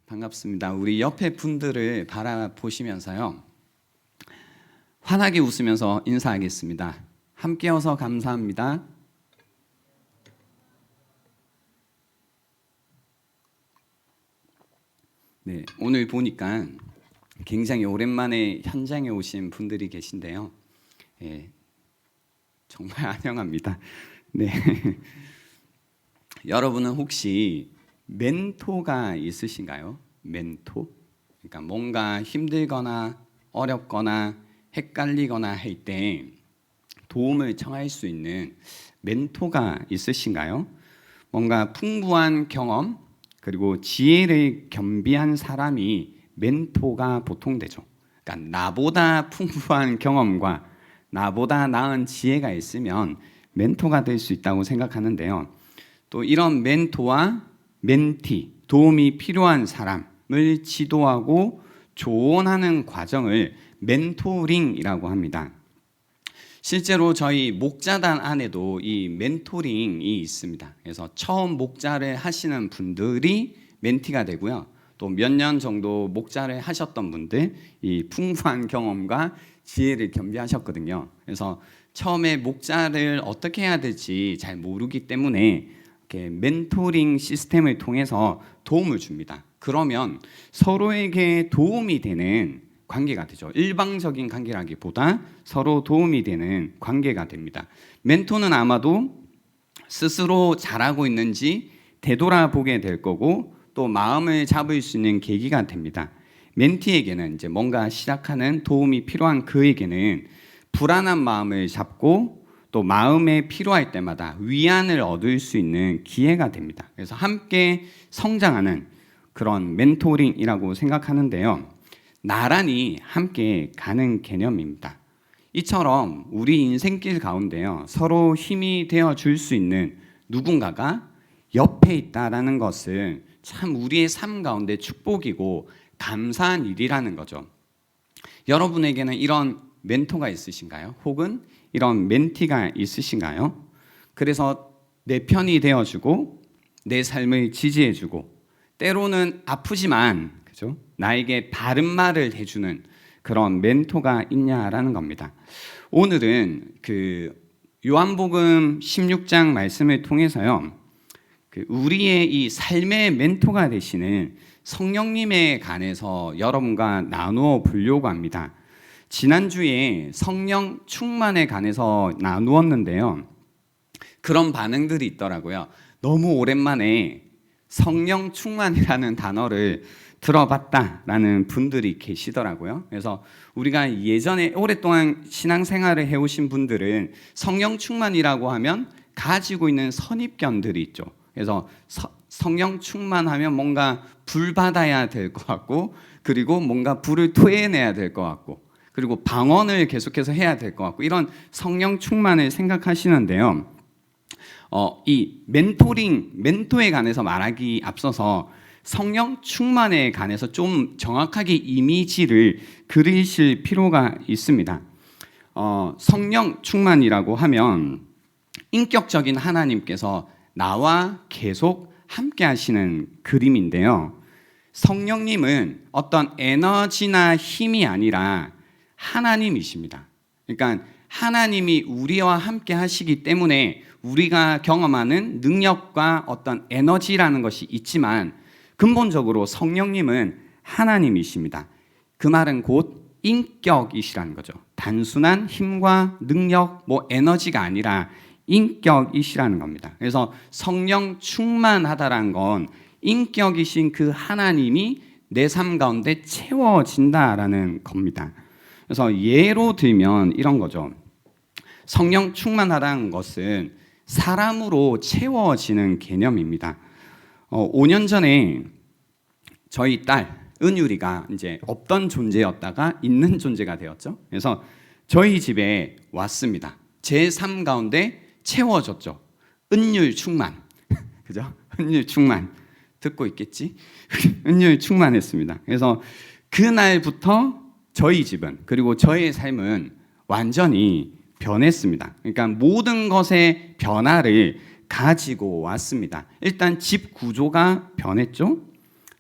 반갑습니다. 우리 옆에 분들을 바라보시면서요. 환하게 웃으면서 인사하겠습니다. 함께여서 감사합니다. 네, 오늘 보니까 굉장히 오랜만에 현장에 오신 분들이 계신데요. 정말 환영합니다. 네. 여러분은 혹시 멘토가 있으신가요? 멘토? 그러니까 뭔가 힘들거나 어렵거나 헷갈리거나 할 때 도움을 청할 수 있는 멘토가 있으신가요? 뭔가 풍부한 경험 그리고 지혜를 겸비한 사람이 멘토가 보통 되죠. 그러니까 나보다 풍부한 경험과 나보다 나은 지혜가 있으면 멘토가 될 수 있다고 생각하는데요. 또 이런 멘토와 멘티, 도움이 필요한 사람을 지도하고 조언하는 과정을 멘토링이라고 합니다. 실제로 저희 목자단 안에도 이 멘토링이 있습니다. 그래서 처음 목자를 하시는 분들이 멘티가 되고요. 또 몇 년 정도 목자를 하셨던 분들, 이 풍부한 경험과 지혜를 겸비하셨거든요. 그래서 처음에 목자를 어떻게 해야 될지 잘 모르기 때문에 이렇게 멘토링 시스템을 통해서 도움을 줍니다. 그러면 서로에게 도움이 되는 관계가 되죠. 일방적인 관계라기보다 서로 도움이 되는 관계가 됩니다. 멘토는 아마도 스스로 잘하고 있는지 되돌아보게 될 거고 또 마음을 잡을 수 있는 계기가 됩니다. 멘티에게는 이제 뭔가 시작하는 도움이 필요한 그에게는 불안한 마음을 잡고 또 마음에 필요할 때마다 위안을 얻을 수 있는 기회가 됩니다. 그래서 함께 성장하는 그런 멘토링이라고 생각하는데요. 나란히 함께 가는 개념입니다. 이처럼 우리 인생길 가운데요. 서로 힘이 되어 줄 수 있는 누군가가 옆에 있다라는 것은 참 우리의 삶 가운데 축복이고 감사한 일이라는 거죠. 여러분에게는 이런 멘토가 있으신가요? 혹은 이런 멘티가 있으신가요? 그래서 내 편이 되어주고 내 삶을 지지해주고 때로는 아프지만 그죠? 나에게 바른 말을 해주는 그런 멘토가 있냐라는 겁니다. 오늘은 그 요한복음 16장 말씀을 통해서요. 우리의 이 삶의 멘토가 되시는 성령님에 관해서 여러분과 나누어 보려고 합니다. 지난주에 성령 충만에 관해서 나누었는데요. 그런 반응들이 있더라고요. 너무 오랜만에 성령 충만이라는 단어를 들어봤다라는 분들이 계시더라고요. 그래서 우리가 예전에 오랫동안 신앙생활을 해오신 분들은 성령 충만이라고 하면 가지고 있는 선입견들이 있죠. 그래서 성령 충만하면 뭔가 불 받아야 될 것 같고 그리고 뭔가 불을 토해내야 될 것 같고 그리고 방언을 계속해서 해야 될 것 같고 이런 성령 충만을 생각하시는데요. 이 멘토에 관해서 말하기 앞서서 성령 충만에 관해서 좀 정확하게 이미지를 그리실 필요가 있습니다. 성령 충만이라고 하면 인격적인 하나님께서 나와 계속 함께 하시는 그림인데요. 성령님은 어떤 에너지나 힘이 아니라 하나님이십니다. 그러니까 하나님이 우리와 함께 하시기 때문에 우리가 경험하는 능력과 어떤 에너지라는 것이 있지만 근본적으로 성령님은 하나님이십니다. 그 말은 곧 인격이시라는 거죠. 단순한 힘과 능력, 에너지가 아니라 인격이시라는 겁니다. 그래서 성령 충만하다란 건 인격이신 그 하나님이 내 삶 가운데 채워진다라는 겁니다. 그래서 예로 들면 이런 거죠. 성령 충만하다는 것은 사람으로 채워지는 개념입니다. 5년 전에 저희 딸 은유리가 이제 없던 존재였다가 있는 존재가 되었죠. 그래서 저희 집에 왔습니다. 제 삶 가운데 채워졌죠. 은율 충만. 그죠? 은율 충만. 듣고 있겠지? 은율 충만했습니다. 그래서 그날부터 저희 집은 그리고 저의 삶은 완전히 변했습니다. 그러니까 모든 것의 변화를 가지고 왔습니다. 일단 집 구조가 변했죠.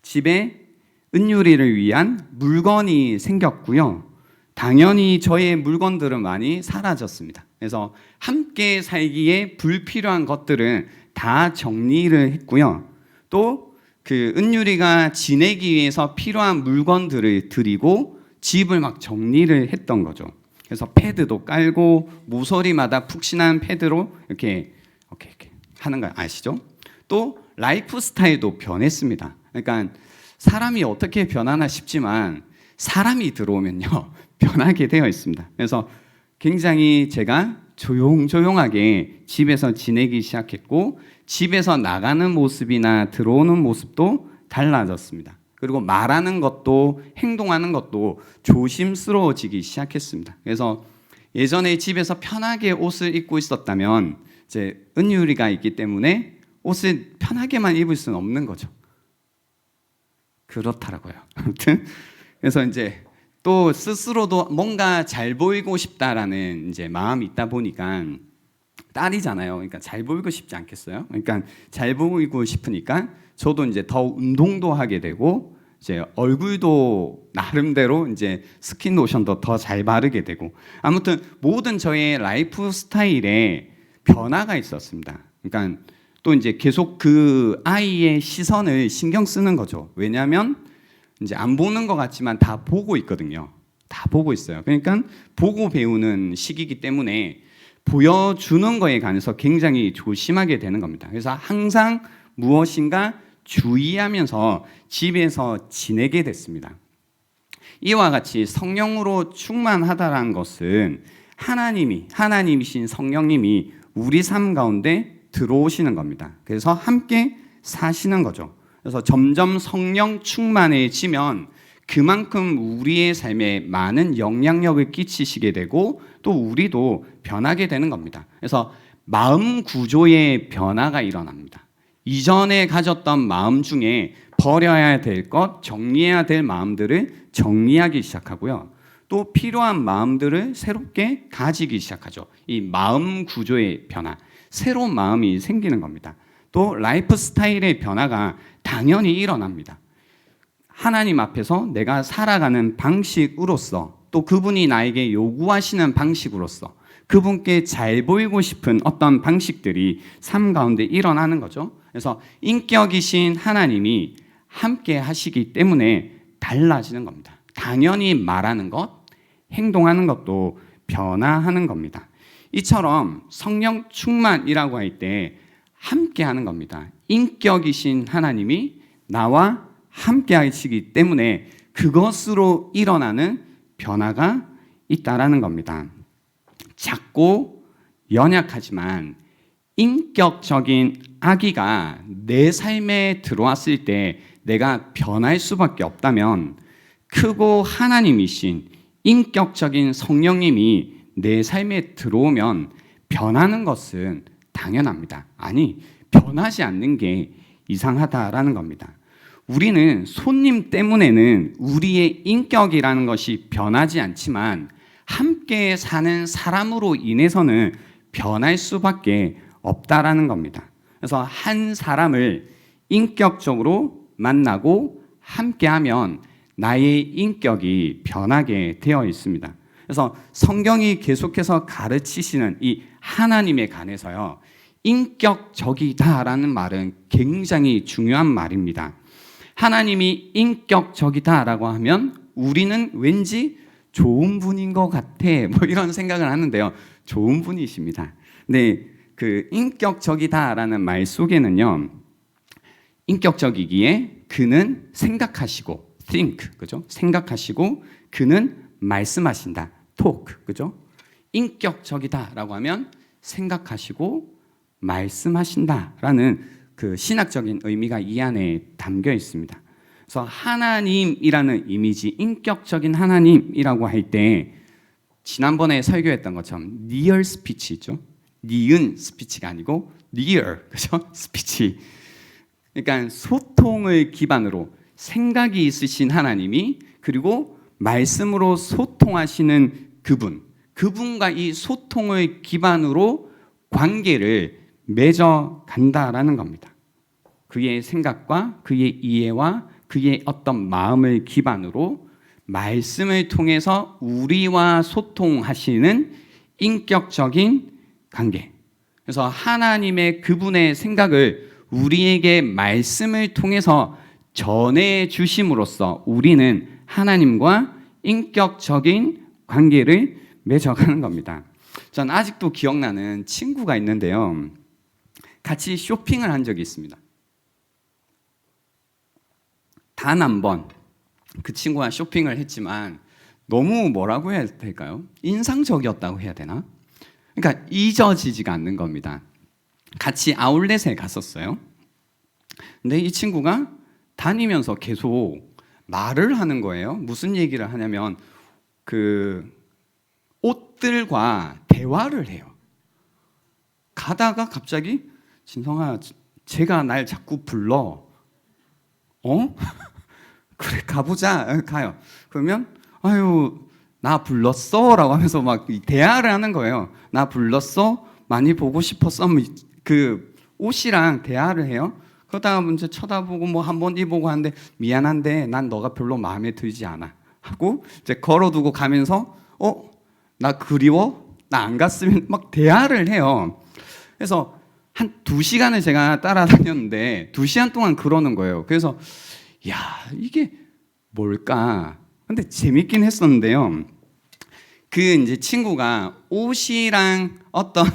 집에 은유리를 위한 물건이 생겼고요. 당연히 저의 물건들은 많이 사라졌습니다. 그래서 함께 살기에 불필요한 것들은 다 정리를 했고요. 또 그 은유리가 지내기 위해서 필요한 물건들을 드리고 집을 막 정리를 했던 거죠. 그래서 패드도 깔고 모서리마다 푹신한 패드로 이렇게 하는 거 아시죠? 또 라이프 스타일도 변했습니다. 그러니까 사람이 어떻게 변하나 싶지만 사람이 들어오면요 변하게 되어 있습니다. 그래서 굉장히 제가 조용조용하게 집에서 지내기 시작했고 집에서 나가는 모습이나 들어오는 모습도 달라졌습니다. 그리고 말하는 것도 행동하는 것도 조심스러워지기 시작했습니다. 그래서 예전에 집에서 편하게 옷을 입고 있었다면 이제 은유리가 있기 때문에 옷을 편하게만 입을 수는 없는 거죠. 그렇더라고요. 아무튼 그래서 이제 또 스스로도 뭔가 잘 보이고 싶다라는 이제 마음이 있다 보니까 딸이잖아요. 그러니까 잘 보이고 싶지 않겠어요? 그러니까 잘 보이고 싶으니까 저도 이제 더 운동도 하게 되고 이제 얼굴도 나름대로 이제 스킨 로션도 더 잘 바르게 되고 아무튼 모든 저의 라이프 스타일에 변화가 있었습니다. 그러니까 또 이제 계속 그 아이의 시선을 신경 쓰는 거죠. 왜냐하면 이제 안 보는 것 같지만 다 보고 있거든요. 다 보고 있어요. 그러니까 보고 배우는 시기이기 때문에 보여주는 거에 관해서 굉장히 조심하게 되는 겁니다. 그래서 항상 무엇인가 주의하면서 집에서 지내게 됐습니다. 이와 같이 성령으로 충만하다라는 것은 하나님이신 성령님이 우리 삶 가운데 들어오시는 겁니다. 그래서 함께 사시는 거죠. 그래서 점점 성령 충만해지면 그만큼 우리의 삶에 많은 영향력을 끼치시게 되고 또 우리도 변하게 되는 겁니다. 그래서 마음 구조의 변화가 일어납니다. 이전에 가졌던 마음 중에 버려야 될 것, 정리해야 될 마음들을 정리하기 시작하고요. 또 필요한 마음들을 새롭게 가지기 시작하죠. 이 마음 구조의 변화, 새로운 마음이 생기는 겁니다. 또 라이프 스타일의 변화가 당연히 일어납니다. 하나님 앞에서 내가 살아가는 방식으로서 또 그분이 나에게 요구하시는 방식으로서 그분께 잘 보이고 싶은 어떤 방식들이 삶 가운데 일어나는 거죠. 그래서 인격이신 하나님이 함께 하시기 때문에 달라지는 겁니다. 당연히 말하는 것, 행동하는 것도 변화하는 겁니다. 이처럼 성령 충만이라고 할 때 함께 하는 겁니다. 인격이신 하나님이 나와 함께 하시기 때문에 그것으로 일어나는 변화가 있다라는 겁니다. 작고 연약하지만 인격적인 아기가 내 삶에 들어왔을 때 내가 변할 수밖에 없다면 크고 하나님이신 인격적인 성령님이 내 삶에 들어오면 변하는 것은 당연합니다. 아니, 변하지 않는 게 이상하다라는 겁니다. 우리는 손님 때문에는 우리의 인격이라는 것이 변하지 않지만 함께 사는 사람으로 인해서는 변할 수밖에 없다라는 겁니다. 그래서 한 사람을 인격적으로 만나고 함께하면 나의 인격이 변하게 되어 있습니다. 그래서 성경이 계속해서 가르치시는 이 하나님에 관해서요, 인격적이다라는 말은 굉장히 중요한 말입니다. 하나님이 인격적이다라고 하면 우리는 왠지 좋은 분인 것 같아 뭐 이런 생각을 하는데요, 좋은 분이십니다. 근데 그 인격적이다라는 말 속에는요, 인격적이기에 그는 생각하시고 think, 그죠? 생각하시고 그는 말씀하신다, talk, 그죠? 인격적이다라고 하면 생각하시고 말씀하신다라는 그 신학적인 의미가 이 안에 담겨 있습니다. 그래서 하나님이라는 이미지, 인격적인 하나님이라고 할 때 지난번에 설교했던 것처럼 리얼 스피치 있죠? 니은 스피치가 아니고 리얼, 그죠? 스피치. 그러니까 소통을 기반으로 생각이 있으신 하나님이 그리고 말씀으로 소통하시는 그분과 이 소통을 기반으로 관계를 맺어 간다라는 겁니다. 그의 생각과 그의 이해와 그의 어떤 마음을 기반으로 말씀을 통해서 우리와 소통하시는 인격적인 관계. 그래서 하나님의 그분의 생각을 우리에게 말씀을 통해서 전해 주심으로써 우리는 하나님과 인격적인 관계를 맺어가는 겁니다. 전 아직도 기억나는 친구가 있는데요. 같이 쇼핑을 한 적이 있습니다. 단 한 번 그 친구와 쇼핑을 했지만 너무 뭐라고 해야 될까요? 인상적이었다고 해야 되나? 그러니까 잊어지지가 않는 겁니다. 같이 아울렛에 갔었어요. 근데 이 친구가 다니면서 계속 말을 하는 거예요. 무슨 얘기를 하냐면 그 옷들과 대화를 해요. 가다가 갑자기 진성아, 쟤가 날 자꾸 불러. 그래 가보자. 가요. 그러면 아유 나 불렀어? 라고 하면서 막 대화를 하는 거예요. 나 불렀어? 많이 보고 싶었어? 그 옷이랑 대화를 해요. 그러다가 이제 쳐다보고 뭐 한 번 입어보고 하는데 미안한데 난 너가 별로 마음에 들지 않아 하고 이제 걸어두고 가면서 나 그리워? 나 안 갔으면 막 대화를 해요. 그래서 한 2시간을 제가 따라다녔는데 2시간 동안 그러는 거예요. 그래서 야 이게 뭘까? 근데 재밌긴 했었는데요. 그 이제 친구가 옷이랑 어떤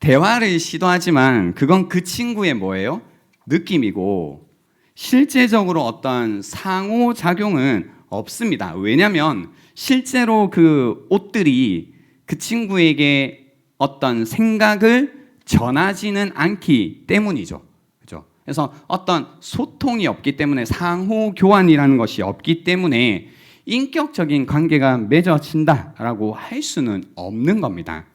대화를 시도하지만 그건 그 친구의 뭐예요? 느낌이고 실제적으로 어떤 상호작용은 없습니다. 왜냐하면 실제로 그 옷들이 그 친구에게 어떤 생각을 전하지는 않기 때문이죠. 그죠? 그래서 어떤 소통이 없기 때문에 상호 교환이라는 것이 없기 때문에 인격적인 관계가 맺어진다라고 할 수는 없는 겁니다.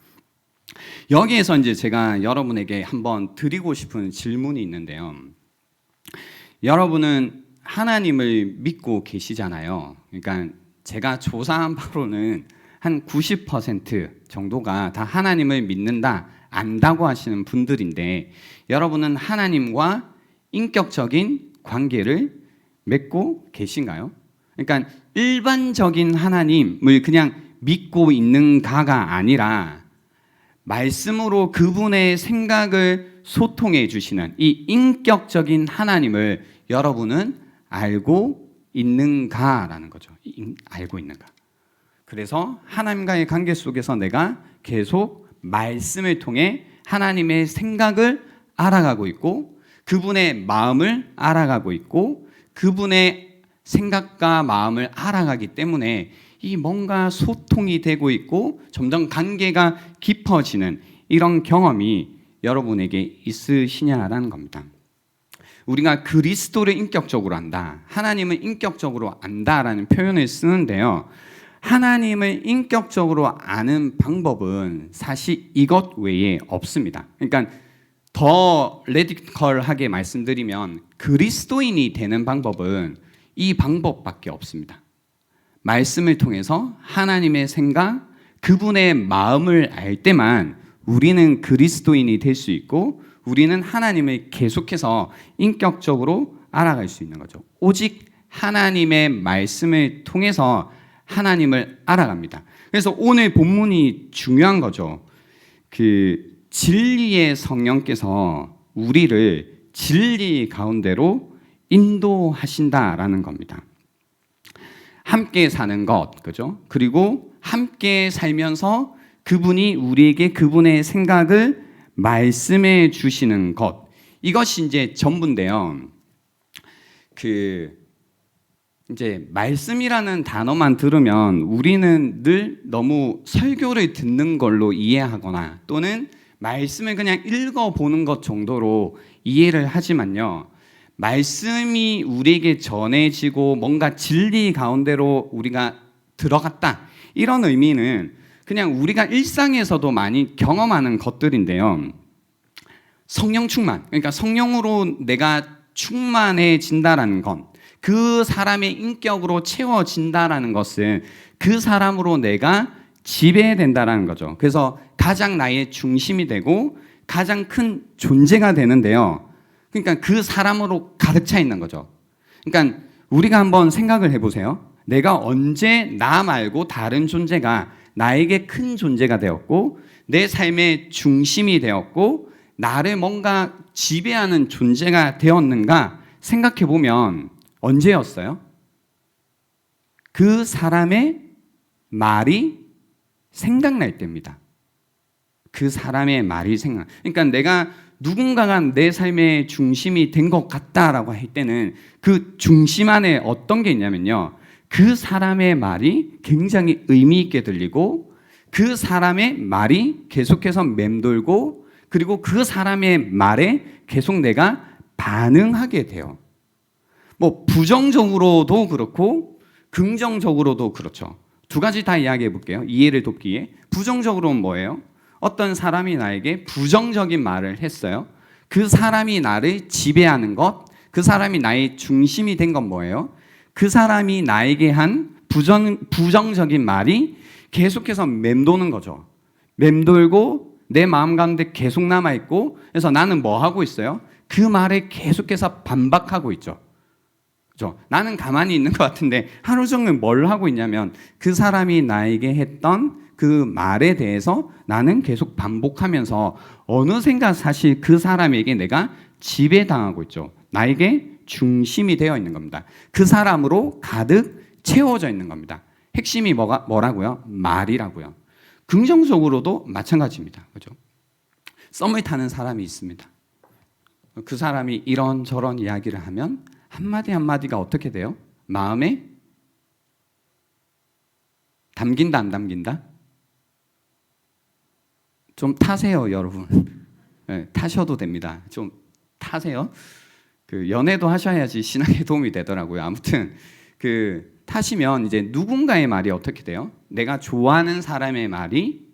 여기에서 이제 제가 여러분에게 한번 드리고 싶은 질문이 있는데요. 여러분은 하나님을 믿고 계시잖아요. 그러니까 제가 조사한 바로는 한 90% 정도가 다 하나님을 믿는다, 안다고 하시는 분들인데 여러분은 하나님과 인격적인 관계를 맺고 계신가요? 그러니까 일반적인 하나님을 그냥 믿고 있는가가 아니라 말씀으로 그분의 생각을 소통해 주시는 이 인격적인 하나님을 여러분은 알고 있는가라는 거죠. 알고 있는가. 그래서 하나님과의 관계 속에서 내가 계속 말씀을 통해 하나님의 생각을 알아가고 있고 그분의 마음을 알아가고 있고 그분의 생각과 마음을 알아가기 때문에 이 뭔가 소통이 되고 있고 점점 관계가 깊어지는 이런 경험이 여러분에게 있으시냐라는 겁니다. 우리가 그리스도를 인격적으로 안다, 하나님을 인격적으로 안다라는 표현을 쓰는데요. 하나님을 인격적으로 아는 방법은 사실 이것 외에 없습니다. 그러니까 더 레디컬하게 말씀드리면 그리스도인이 되는 방법은 이 방법밖에 없습니다. 말씀을 통해서 하나님의 생각, 그분의 마음을 알 때만 우리는 그리스도인이 될 수 있고 우리는 하나님을 계속해서 인격적으로 알아갈 수 있는 거죠. 오직 하나님의 말씀을 통해서 하나님을 알아갑니다. 그래서 오늘 본문이 중요한 거죠. 그 진리의 성령께서 우리를 진리 가운데로 인도하신다라는 겁니다. 함께 사는 것, 그죠? 그리고 함께 살면서 그분이 우리에게 그분의 생각을 말씀해 주시는 것. 이것이 이제 전부인데요. 이제 말씀이라는 단어만 들으면 우리는 늘 너무 설교를 듣는 걸로 이해하거나 또는 말씀을 그냥 읽어보는 것 정도로 이해를 하지만요. 말씀이 우리에게 전해지고 뭔가 진리 가운데로 우리가 들어갔다. 이런 의미는 그냥 우리가 일상에서도 많이 경험하는 것들인데요. 성령 충만, 그러니까 성령으로 내가 충만해진다라는 것, 그 사람의 인격으로 채워진다라는 것은 그 사람으로 내가 지배된다라는 거죠. 그래서 가장 나의 중심이 되고 가장 큰 존재가 되는데요. 그러니까 그 사람으로 가득 차 있는 거죠. 그러니까 우리가 한번 생각을 해보세요. 내가 언제 나 말고 다른 존재가 나에게 큰 존재가 되었고 내 삶의 중심이 되었고 나를 뭔가 지배하는 존재가 되었는가 생각해 보면 언제였어요? 그 사람의 말이 생각날 때입니다. 그 사람의 말이 그러니까 내가 누군가가 내 삶의 중심이 된 것 같다라고 할 때는 그 중심 안에 어떤 게 있냐면요. 그 사람의 말이 굉장히 의미 있게 들리고 그 사람의 말이 계속해서 맴돌고 그리고 그 사람의 말에 계속 내가 반응하게 돼요. 뭐 부정적으로도 그렇고 긍정적으로도 그렇죠. 두 가지 다 이야기해 볼게요. 이해를 돕기 위해. 부정적으로는 뭐예요? 어떤 사람이 나에게 부정적인 말을 했어요. 그 사람이 나를 지배하는 것, 그 사람이 나의 중심이 된 건 뭐예요? 그 사람이 나에게 한 부정적인 말이 계속해서 맴도는 거죠. 맴돌고 내 마음 가운데 계속 남아있고 그래서 나는 뭐 하고 있어요? 그 말에 계속해서 반박하고 있죠. 그렇죠? 나는 가만히 있는 것 같은데 하루 종일 뭘 하고 있냐면 그 사람이 나에게 했던 그 말에 대해서 나는 계속 반복하면서 어느샌가 사실 그 사람에게 내가 지배당하고 있죠. 나에게 중심이 되어 있는 겁니다. 그 사람으로 가득 채워져 있는 겁니다. 핵심이 뭐라고요? 말이라고요. 긍정적으로도 마찬가지입니다. 그죠? 썸을 타는 사람이 있습니다. 그 사람이 이런저런 이야기를 하면 한마디 한마디가 어떻게 돼요? 마음에 담긴다 안 담긴다? 좀 타세요, 여러분. 네, 타셔도 됩니다. 좀 타세요. 그 연애도 하셔야지 신앙에 도움이 되더라고요. 아무튼 그 타시면 이제 누군가의 말이 어떻게 돼요? 내가 좋아하는 사람의 말이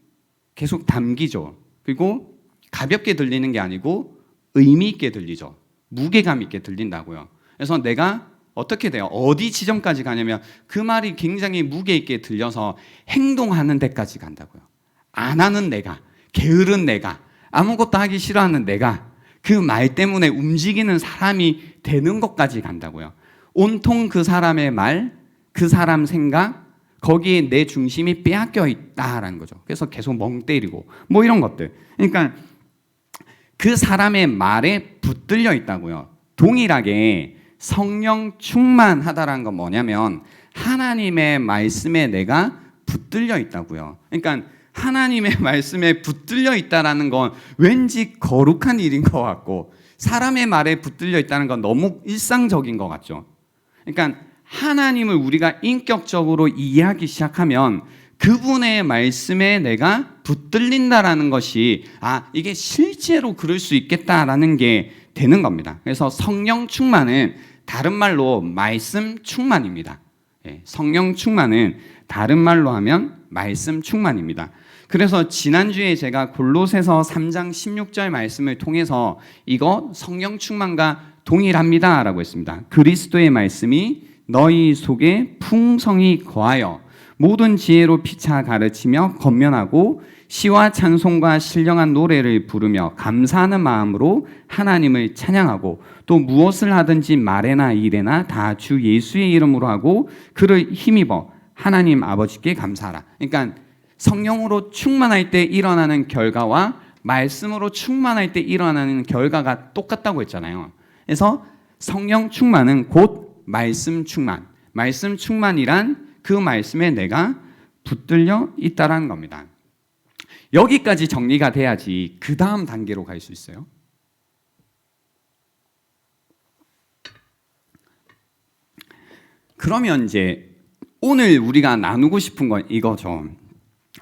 계속 담기죠. 그리고 가볍게 들리는 게 아니고 의미 있게 들리죠. 무게감 있게 들린다고요. 그래서 내가 어떻게 돼요? 어디 지점까지 가냐면 그 말이 굉장히 무게 있게 들려서 행동하는 데까지 간다고요. 안 하는 내가, 게으른 내가, 아무것도 하기 싫어하는 내가 그 말 때문에 움직이는 사람이 되는 것까지 간다고요. 온통 그 사람의 말, 그 사람 생각, 거기에 내 중심이 빼앗겨 있다라는 거죠. 그래서 계속 멍 때리고 뭐 이런 것들. 그러니까 그 사람의 말에 붙들려 있다고요. 동일하게 성령 충만하다라는 건 뭐냐면 하나님의 말씀에 내가 붙들려 있다고요. 그러니까 하나님의 말씀에 붙들려 있다라는 건 왠지 거룩한 일인 것 같고 사람의 말에 붙들려 있다는 건 너무 일상적인 것 같죠. 그러니까 하나님을 우리가 인격적으로 이해하기 시작하면 그분의 말씀에 내가 붙들린다라는 것이 이게 실제로 그럴 수 있겠다라는 게 되는 겁니다. 그래서 성령 충만은 다른 말로 말씀 충만입니다. 성령 충만은 다른 말로 하면 말씀 충만입니다. 그래서 지난주에 제가 골로새서 3장 16절 말씀을 통해서 이거 성령 충만과 동일합니다 라고 했습니다. 그리스도의 말씀이 너희 속에 풍성히 거하여 모든 지혜로 피차 가르치며 권면하고 시와 찬송과 신령한 노래를 부르며 감사하는 마음으로 하나님을 찬양하고 또 무엇을 하든지 말에나 일에나 다 주 예수의 이름으로 하고 그를 힘입어 하나님 아버지께 감사하라. 그러니까 성령으로 충만할 때 일어나는 결과와 말씀으로 충만할 때 일어나는 결과가 똑같다고 했잖아요. 그래서 성령 충만은 곧 말씀 충만. 말씀 충만이란 그 말씀에 내가 붙들려 있다라는 겁니다. 여기까지 정리가 돼야지 그 다음 단계로 갈 수 있어요. 그러면 이제 오늘 우리가 나누고 싶은 건 이거죠.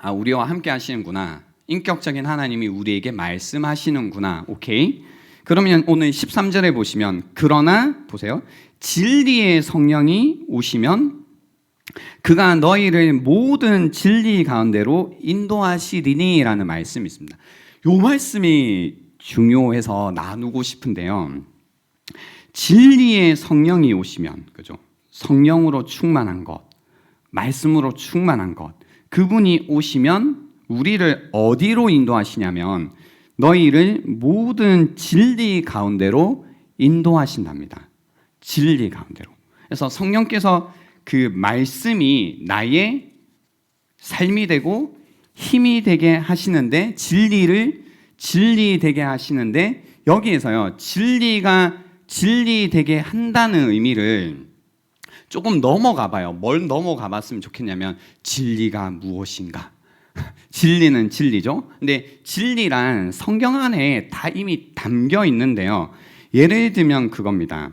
우리와 함께 하시는구나. 인격적인 하나님이 우리에게 말씀하시는구나. 오케이. 그러면 오늘 13절에 보시면 그러나 보세요. 진리의 성령이 오시면 그가 너희를 모든 진리 가운데로 인도하시리니라는 말씀이 있습니다. 이 말씀이 중요해서 나누고 싶은데요. 진리의 성령이 오시면, 그죠? 성령으로 충만한 것, 말씀으로 충만한 것, 그분이 오시면 우리를 어디로 인도하시냐면 너희를 모든 진리 가운데로 인도하신답니다. 진리 가운데로. 그래서 성령께서 그 말씀이 나의 삶이 되고 힘이 되게 하시는데, 진리 되게 하시는데, 여기에서요, 진리가 진리 되게 한다는 의미를 조금 넘어가 봐요. 뭘 넘어가 봤으면 좋겠냐면, 진리가 무엇인가? 진리는 진리죠. 근데 진리란 성경 안에 다 이미 담겨 있는데요. 예를 들면 그겁니다.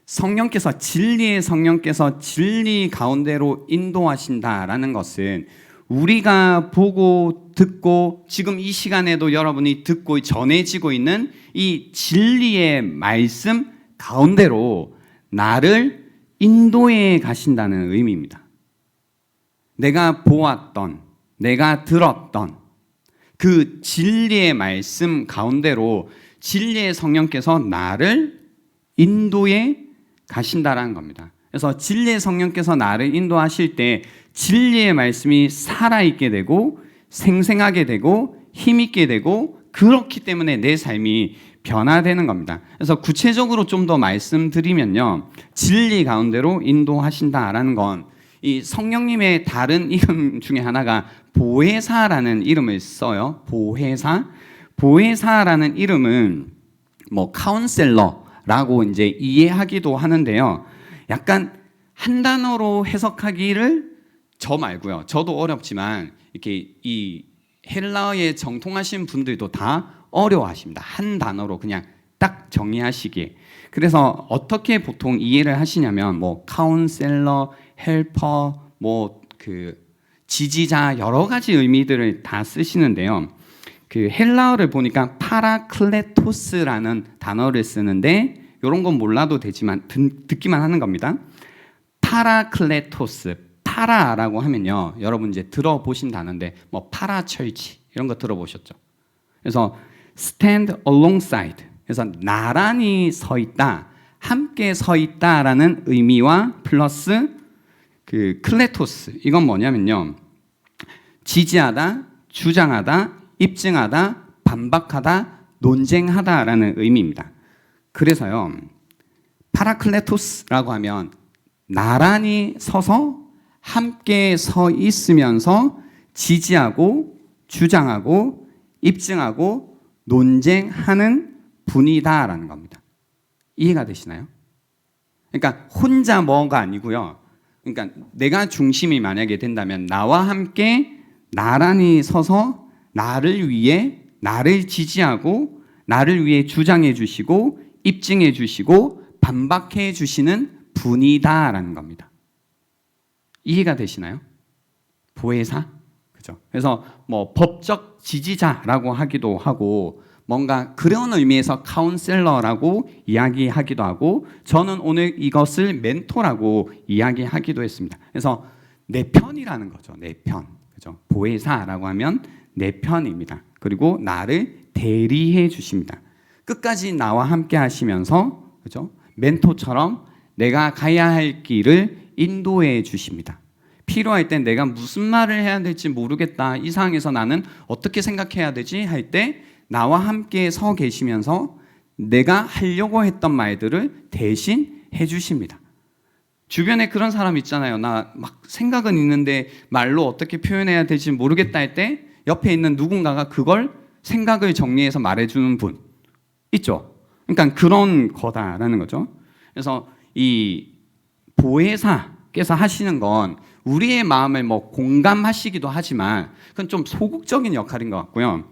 진리의 성령께서 진리 가운데로 인도하신다라는 것은 우리가 보고 듣고 지금 이 시간에도 여러분이 듣고 전해지고 있는 이 진리의 말씀 가운데로 나를 인도해 가신다는 의미입니다. 내가 보았던, 내가 들었던 그 진리의 말씀 가운데로 진리의 성령께서 나를 인도해 가신다라는 겁니다. 그래서 진리의 성령께서 나를 인도하실 때 진리의 말씀이 살아있게 되고 생생하게 되고 힘있게 되고, 그렇기 때문에 내 삶이 변화되는 겁니다. 그래서 구체적으로 좀 더 말씀드리면요, 진리 가운데로 인도하신다라는 건 이 성령님의 다른 이름 중에 하나가 보혜사라는 이름을 써요. 보혜사라는 이름은 뭐 카운셀러라고 이제 이해하기도 하는데요. 약간 한 단어로 해석하기를 저 말고요. 저도 어렵지만 이렇게 이 헬라어에 정통하신 분들도 다 어려워하십니다. 한 단어로 그냥 딱 정의하시기에. 그래서 어떻게 보통 이해를 하시냐면 뭐 카운셀러, 헬퍼, 뭐 그 지지자, 여러 가지 의미들을 다 쓰시는데요. 그 헬라어를 보니까 파라클레토스라는 단어를 쓰는데, 이런 건 몰라도 되지만 듣기만 하는 겁니다. 파라클레토스, 파라라고 하면요, 여러분 이제 들어보신 단어인데 뭐 파라철치 이런 거 들어보셨죠? 그래서 stand alongside, 그래서 나란히 서 있다, 함께 서 있다라는 의미와 플러스 그 클레토스, 이건 뭐냐면요, 지지하다, 주장하다, 입증하다, 반박하다, 논쟁하다라는 의미입니다. 그래서요, 파라클레토스라고 하면 나란히 서서 함께 서 있으면서 지지하고 주장하고 입증하고 논쟁하는 분이다라는 겁니다. 이해가 되시나요? 그러니까 혼자 뭐가 아니고요. 그러니까 내가 중심이 만약에 된다면 나와 함께 나란히 서서 나를 위해, 나를 지지하고 나를 위해 주장해 주시고 입증해 주시고 반박해 주시는 분이다라는 겁니다. 이해가 되시나요? 보혜사? 그죠? 그래서 뭐 법적 지지자라고 하기도 하고, 뭔가 그런 의미에서 카운셀러라고 이야기하기도 하고, 저는 오늘 이것을 멘토라고 이야기하기도 했습니다. 그래서 내 편이라는 거죠. 내 편. 그죠? 보혜사라고 하면 내 편입니다. 그리고 나를 대리해 주십니다. 끝까지 나와 함께 하시면서, 그죠? 멘토처럼 내가 가야 할 길을 인도해 주십니다. 필요할 땐 내가 무슨 말을 해야 될지 모르겠다, 이 상황에서 나는 어떻게 생각해야 되지 할 때 나와 함께 서 계시면서 내가 하려고 했던 말들을 대신 해주십니다. 주변에 그런 사람 있잖아요. 나 막 생각은 있는데 말로 어떻게 표현해야 될지 모르겠다 할 때 옆에 있는 누군가가 그걸 생각을 정리해서 말해주는 분 있죠. 그러니까 그런 거다라는 거죠. 그래서 이 보혜사께서 하시는 건 우리의 마음을 뭐 공감하시기도 하지만 그건 좀 소극적인 역할인 것 같고요.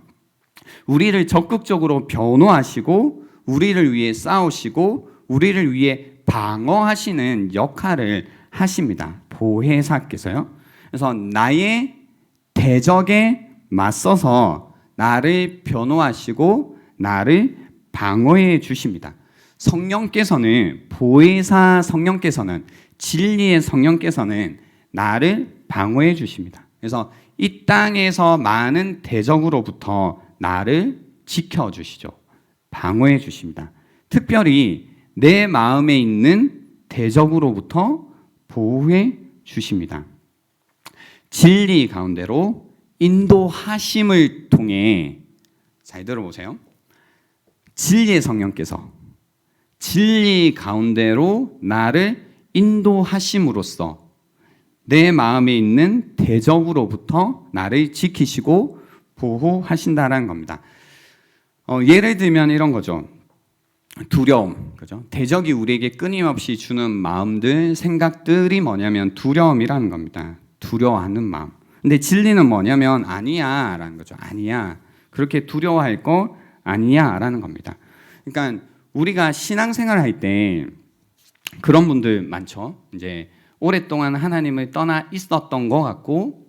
우리를 적극적으로 변호하시고 우리를 위해 싸우시고 우리를 위해 방어하시는 역할을 하십니다. 보혜사께서요. 그래서 나의 대적에 맞서서 나를 변호하시고 나를 방어해 주십니다. 성령께서는, 보혜사 성령께서는, 진리의 성령께서는 나를 방어해 주십니다. 그래서 이 땅에서 많은 대적으로부터 나를 지켜주시죠. 방어해 주십니다. 특별히 내 마음에 있는 대적으로부터 보호해 주십니다. 진리 가운데로 인도하심을 통해, 잘 들어보세요. 진리의 성령께서, 진리 가운데로 나를 인도하심으로써 내 마음에 있는 대적으로부터 나를 지키시고 보호하신다라는 겁니다. 예를 들면 이런 거죠. 두려움, 그죠? 대적이 우리에게 끊임없이 주는 마음들, 생각들이 뭐냐면 두려움이라는 겁니다. 두려워하는 마음. 근데 진리는 뭐냐면 아니야라는 거죠. 아니야. 그렇게 두려워할 거 아니야라는 겁니다. 그러니까 우리가 신앙생활을 할 때 그런 분들 많죠. 이제 오랫동안 하나님을 떠나 있었던 것 같고,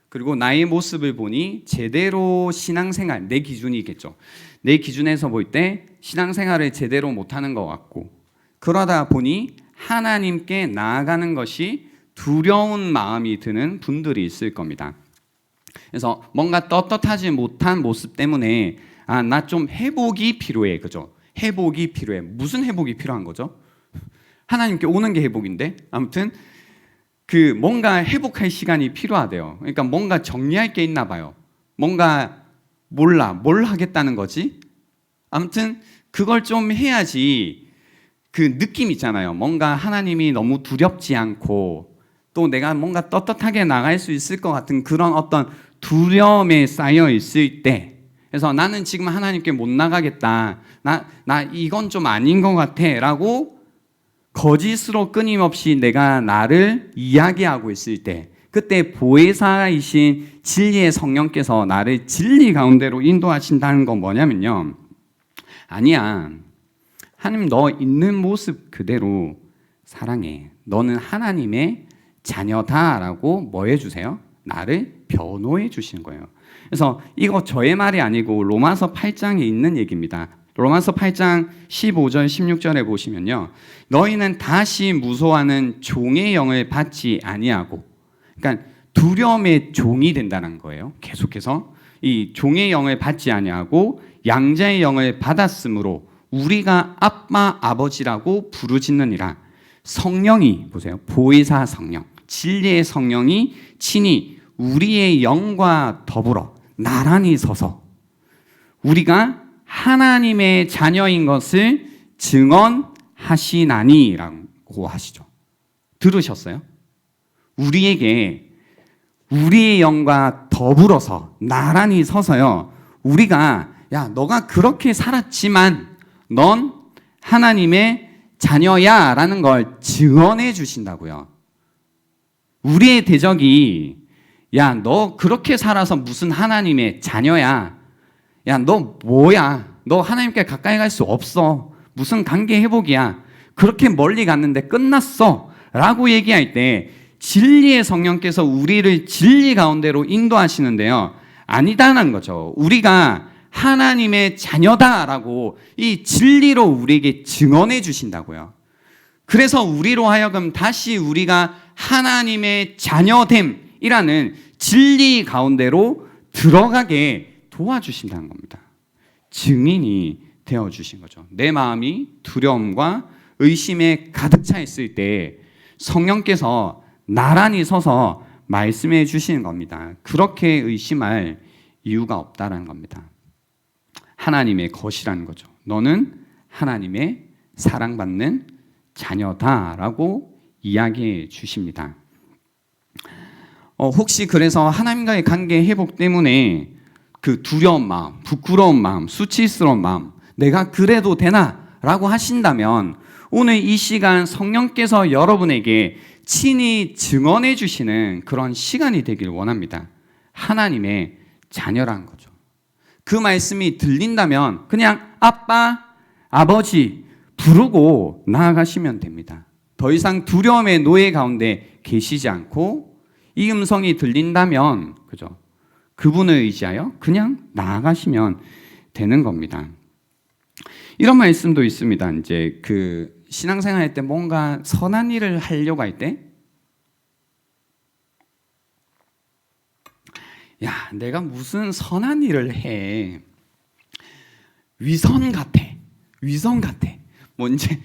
그리고 나의 모습을 보니 제대로 신앙생활, 내 기준이겠죠. 내 기준에서 볼 때 신앙생활을 제대로 못하는 것 같고, 그러다 보니 하나님께 나아가는 것이 두려운 마음이 드는 분들이 있을 겁니다. 그래서 뭔가 떳떳하지 못한 모습 때문에 나 좀 회복이 필요해, 그죠? 회복이 필요해. 무슨 회복이 필요한 거죠? 하나님께 오는 게 회복인데, 아무튼 뭔가 회복할 시간이 필요하대요. 그러니까 뭔가 정리할 게 있나 봐요. 뭔가 몰라, 뭘 하겠다는 거지? 아무튼 그걸 좀 해야지 그 느낌 있잖아요. 뭔가 하나님이 너무 두렵지 않고 또 내가 뭔가 떳떳하게 나갈 수 있을 것 같은 그런 어떤 두려움에 쌓여 있을 때, 그래서 나는 지금 하나님께 못 나가겠다, 나 이건 좀 아닌 것 같아 라고 거짓으로 끊임없이 내가 나를 이야기하고 있을 때, 그때 보혜사이신 진리의 성령께서 나를 진리 가운데로 인도하신다는 건 뭐냐면요, 아니야, 하나님 너 있는 모습 그대로 사랑해, 너는 하나님의 자녀다라고 뭐 해주세요? 나를 변호해 주시는 거예요. 그래서 이거 저의 말이 아니고 로마서 8장에 있는 얘기입니다. 로마서 8장 15절 16절에 보시면요, 너희는 다시 무소하는 종의 영을 받지 아니하고, 그러니까 두려움의 종이 된다는 거예요. 계속해서 이 종의 영을 받지 아니하고 양자의 영을 받았으므로 우리가 아빠 아버지라고 부르짖느니라. 성령이, 보세요, 보혜사 성령, 진리의 성령이 친히 우리의 영과 더불어 나란히 서서 우리가 하나님의 자녀인 것을 증언하시나니라고 하시죠. 들으셨어요? 우리에게 우리의 영과 더불어서 나란히 서서요, 우리가 야 너가 그렇게 살았지만 넌 하나님의 자녀야 라는 걸 증언해 주신다고요. 우리의 대적이 야 너 그렇게 살아서 무슨 하나님의 자녀야, 야 너 뭐야, 너 하나님께 가까이 갈 수 없어, 무슨 관계 회복이야, 그렇게 멀리 갔는데 끝났어 라고 얘기할 때 진리의 성령께서 우리를 진리 가운데로 인도하시는데요, 아니다는 거죠. 우리가 하나님의 자녀다라고 이 진리로 우리에게 증언해 주신다고요. 그래서 우리로 하여금 다시 우리가 하나님의 자녀됨이라는 진리 가운데로 들어가게 도와주신다는 겁니다. 증인이 되어주신 거죠. 내 마음이 두려움과 의심에 가득 차 있을 때 성령께서 나란히 서서 말씀해 주시는 겁니다. 그렇게 의심할 이유가 없다라는 겁니다. 하나님의 것이라는 거죠. 너는 하나님의 사랑받는 자녀다라고 이야기해 주십니다. 혹시 그래서 하나님과의 관계 회복 때문에 그 두려운 마음, 부끄러운 마음, 수치스러운 마음, 내가 그래도 되나? 라고 하신다면 오늘 이 시간 성령께서 여러분에게 친히 증언해 주시는 그런 시간이 되길 원합니다. 하나님의 자녀라는 거죠. 그 말씀이 들린다면 그냥 아빠, 아버지 부르고 나아가시면 됩니다. 더 이상 두려움의 노예 가운데 계시지 않고 이 음성이 들린다면, 그죠? 그분을 의지하여 그냥 나아가시면 되는 겁니다. 이런 말씀도 있습니다. 이제 신앙생활 할 때 뭔가 선한 일을 하려고 할 때, 야, 내가 무슨 선한 일을 해. 위선 같아. 위선 같아. 뭐 이제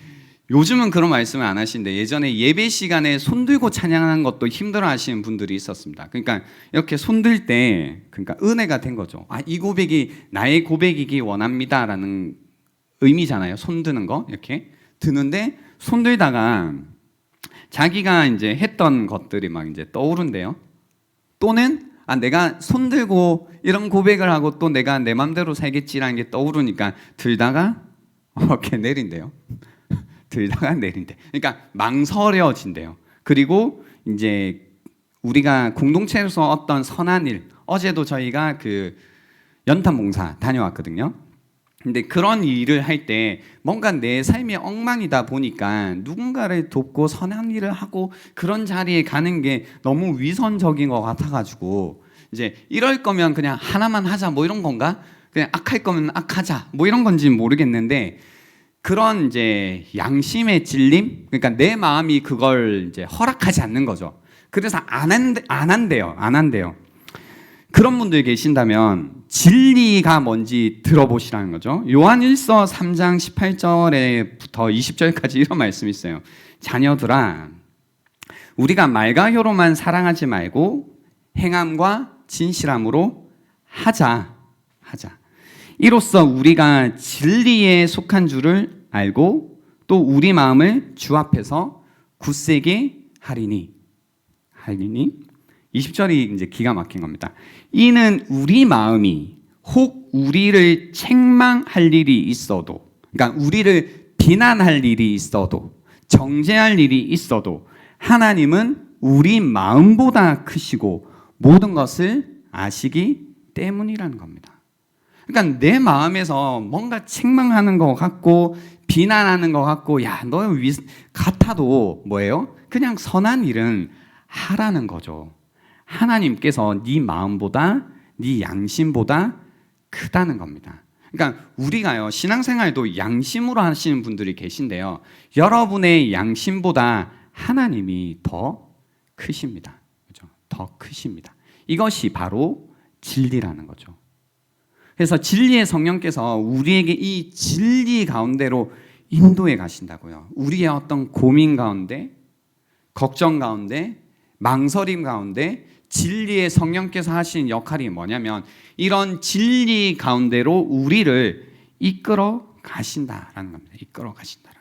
요즘은 그런 말씀을 안 하시는데 예전에 예배 시간에 손 들고 찬양하는 것도 힘들어 하시는 분들이 있었습니다. 그러니까 이렇게 손 들 때 그러니까 은혜가 된 거죠. 이 고백이 나의 고백이기 원합니다라는 의미잖아요. 손 드는 거 이렇게 드는데 손 들다가 자기가 이제 했던 것들이 막 이제 떠오른대요. 또는 내가 손 들고 이런 고백을 하고 또 내가 내 맘대로 살겠지라는 게 떠오르니까 들다가 이렇게 내린대요. 들다가 내린대. 그러니까 망설여진대요. 그리고 이제 우리가 공동체에서 어떤 선한 일, 어제도 저희가 그 연탄 봉사 다녀왔거든요. 근데 그런 일을 할 때 뭔가 내 삶이 엉망이다 보니까 누군가를 돕고 선한 일을 하고 그런 자리에 가는 게 너무 위선적인 것 같아가지고 이제 이럴 거면 그냥 하나만 하자 뭐 이런 건가? 그냥 악할 거면 악하자 뭐 이런 건지는 모르겠는데 그런 이제 양심의 찔림, 그러니까 내 마음이 그걸 이제 허락하지 않는 거죠. 그래서 안 한대요. 그런 분들 계신다면 진리가 뭔지 들어보시라는 거죠. 요한 1서 3장 18절에부터 20절까지 이런 말씀이 있어요. 자녀들아, 우리가 말과 혀로만 사랑하지 말고 행함과 진실함으로 하자. 이로써 우리가 진리에 속한 줄을 알고 또 우리 마음을 주 앞에서 굳세게 하리니 20절이 이제 기가 막힌 겁니다. 이는 우리 마음이 혹 우리를 책망할 일이 있어도, 그러니까 우리를 비난할 일이 있어도, 정죄할 일이 있어도 하나님은 우리 마음보다 크시고 모든 것을 아시기 때문이라는 겁니다. 그러니까 내 마음에서 뭔가 책망하는 것 같고 비난하는 것 같고 야, 너 같아도 뭐예요? 그냥 선한 일은 하라는 거죠. 하나님께서 네 마음보다 네 양심보다 크다는 겁니다. 그러니까 우리가요 신앙생활도 양심으로 하시는 분들이 계신데요. 여러분의 양심보다 하나님이 더 크십니다. 그렇죠? 더 크십니다. 이것이 바로 진리라는 거죠. 그래서 진리의 성령께서 우리에게 이 진리 가운데로 인도해 가신다고요. 우리의 어떤 고민 가운데, 걱정 가운데, 망설임 가운데 진리의 성령께서 하시는 역할이 뭐냐면 이런 진리 가운데로 우리를 이끌어 가신다라는 겁니다. 이끌어 가신다는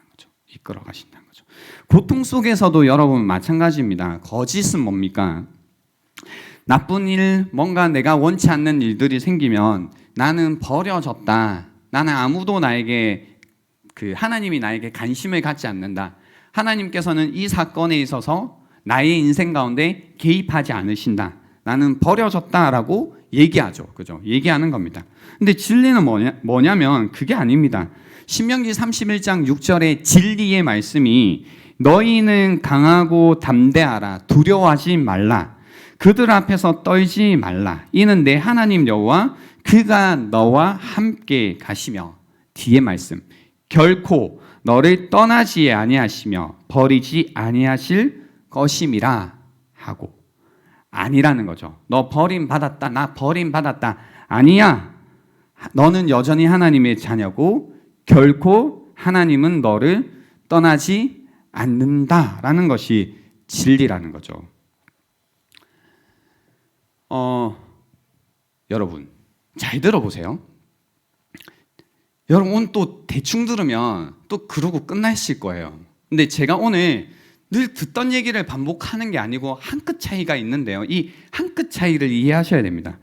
거죠. 고통 속에서도 여러분 마찬가지입니다. 거짓은 뭡니까? 나쁜 일, 뭔가 내가 원치 않는 일들이 생기면 나는 버려졌다. 나는 아무도 나에게 하나님이 나에게 관심을 갖지 않는다. 하나님께서는 이 사건에 있어서 나의 인생 가운데 개입하지 않으신다. 나는 버려졌다라고 얘기하죠. 그죠? 얘기하는 겁니다. 근데 진리는 뭐냐면 그게 아닙니다. 신명기 31장 6절의 진리의 말씀이 너희는 강하고 담대하라. 두려워하지 말라. 그들 앞에서 떨지 말라. 이는 내 하나님 여호와 그가 너와 함께 가시며 뒤에 말씀 결코 너를 떠나지 아니하시며 버리지 아니하실 것임이라 하고 아니라는 거죠. 너 버림받았다. 나 버림받았다. 아니야. 너는 여전히 하나님의 자녀고 결코 하나님은 너를 떠나지 않는다라는 것이 진리라는 거죠. 여러분 잘 들어보세요. 여러분 또 대충 들으면 또 그러고 끝나실 거예요. 근데 제가 오늘 늘 듣던 얘기를 반복하는 게 아니고 한 끗 차이가 있는데요. 이 한 끗 차이를 이해하셔야 됩니다.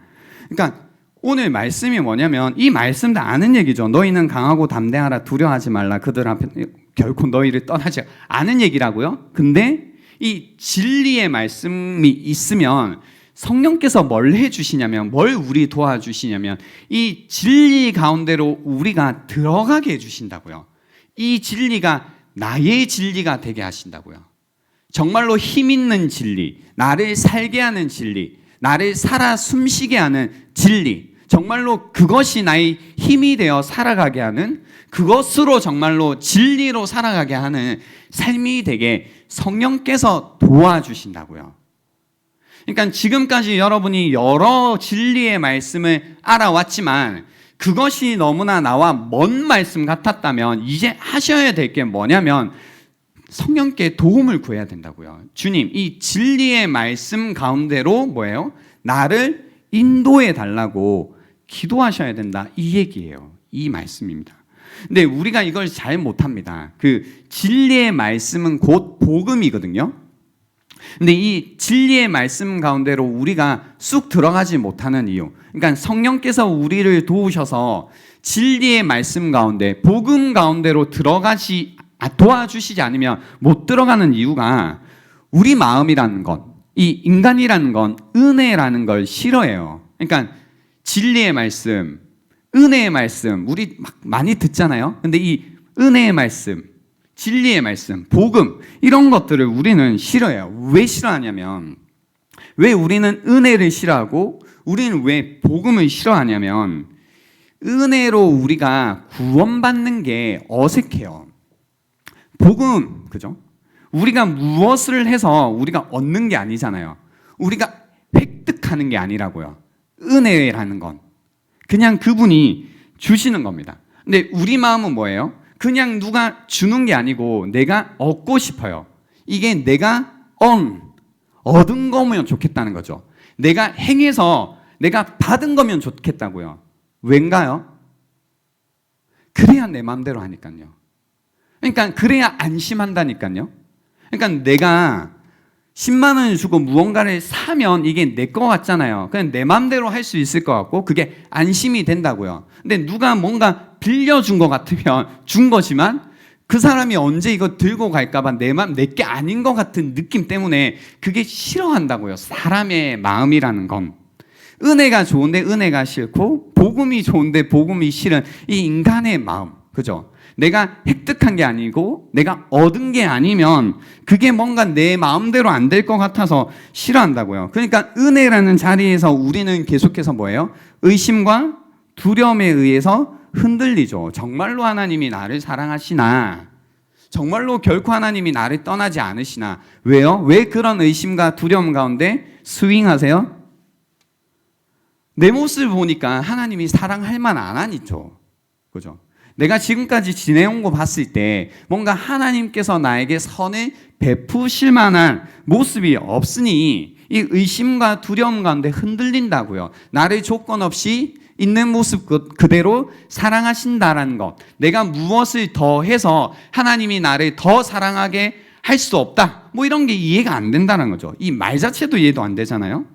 그러니까 오늘 말씀이 뭐냐면 이 말씀 다 아는 얘기죠. 너희는 강하고 담대하라. 두려워하지 말라. 그들 앞에 결코 너희를 떠나지 않은 얘기라고요. 근데 이 진리의 말씀이 있으면 성령께서 뭘 해주시냐면 뭘 우리 도와주시냐면 이 진리 가운데로 우리가 들어가게 해주신다고요. 이 진리가 나의 진리가 되게 하신다고요. 정말로 힘 있는 진리, 나를 살게 하는 진리, 나를 살아 숨쉬게 하는 진리, 정말로 그것이 나의 힘이 되어 살아가게 하는 그것으로 정말로 진리로 살아가게 하는 삶이 되게 성령께서 도와주신다고요. 그러니까 지금까지 여러분이 여러 진리의 말씀을 알아왔지만 그것이 너무나 나와 먼 말씀 같았다면 이제 하셔야 될 게 뭐냐면 성령께 도움을 구해야 된다고요. 주님, 이 진리의 말씀 가운데로 뭐예요? 나를 인도해 달라고 기도하셔야 된다. 이 얘기예요. 이 말씀입니다. 근데 우리가 이걸 잘 못합니다. 그 진리의 말씀은 곧 복음이거든요. 근데 이 진리의 말씀 가운데로 우리가 쑥 들어가지 못하는 이유, 그러니까 성령께서 우리를 도우셔서 진리의 말씀 가운데, 복음 가운데로 도와주시지 않으면 못 들어가는 이유가, 우리 마음이라는 것, 이 인간이라는 건 은혜라는 걸 싫어해요. 그러니까 진리의 말씀, 은혜의 말씀, 우리 막 많이 듣잖아요. 근데 이 은혜의 말씀, 진리의 말씀, 복음, 이런 것들을 우리는 싫어해요. 왜 싫어하냐면, 왜 우리는 은혜를 싫어하고 우리는 왜 복음을 싫어하냐면, 은혜로 우리가 구원받는 게 어색해요. 복음, 그죠? 우리가 무엇을 해서 우리가 얻는 게 아니잖아요. 우리가 획득하는 게 아니라고요. 은혜라는 건 그냥 그분이 주시는 겁니다. 근데 우리 마음은 뭐예요? 그냥 누가 주는 게 아니고 내가 얻고 싶어요. 이게 내가 얻은 거면 좋겠다는 거죠. 내가 행해서 내가 받은 거면 좋겠다고요. 왠가요? 그래야 내 마음대로 하니까요. 그러니까 그래야 안심한다니까요. 그러니까 내가 10만 원을 주고 무언가를 사면 이게 내 거 같잖아요. 그냥 내 마음대로 할 수 있을 것 같고 그게 안심이 된다고요. 근데 누가 뭔가 빌려준 것 같으면 준 거지만 그 사람이 언제 이거 들고 갈까 봐 내 게 아닌 것 같은 느낌 때문에 그게 싫어한다고요. 사람의 마음이라는 건. 은혜가 좋은데 은혜가 싫고 복음이 좋은데 복음이 싫은 이 인간의 마음. 그죠? 내가 획득한 게 아니고 내가 얻은 게 아니면 그게 뭔가 내 마음대로 안 될 것 같아서 싫어한다고요. 그러니까 은혜라는 자리에서 우리는 계속해서 뭐예요? 의심과 두려움에 의해서 흔들리죠. 정말로 하나님이 나를 사랑하시나? 정말로 결코 하나님이 나를 떠나지 않으시나? 왜요? 왜 그런 의심과 두려움 가운데 스윙하세요? 내 모습을 보니까 하나님이 사랑할 만 안 하니죠. 그죠? 내가 지금까지 지내온 거 봤을 때 뭔가 하나님께서 나에게 선을 베푸실 만한 모습이 없으니 이 의심과 두려움 가운데 흔들린다고요. 나를 조건 없이 있는 모습 그대로 사랑하신다라는 것. 내가 무엇을 더 해서 하나님이 나를 더 사랑하게 할 수 없다. 뭐 이런 게 이해가 안 된다는 거죠. 이 말 자체도 이해도 안 되잖아요.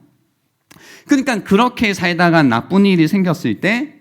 그러니까 그렇게 살다가 나쁜 일이 생겼을 때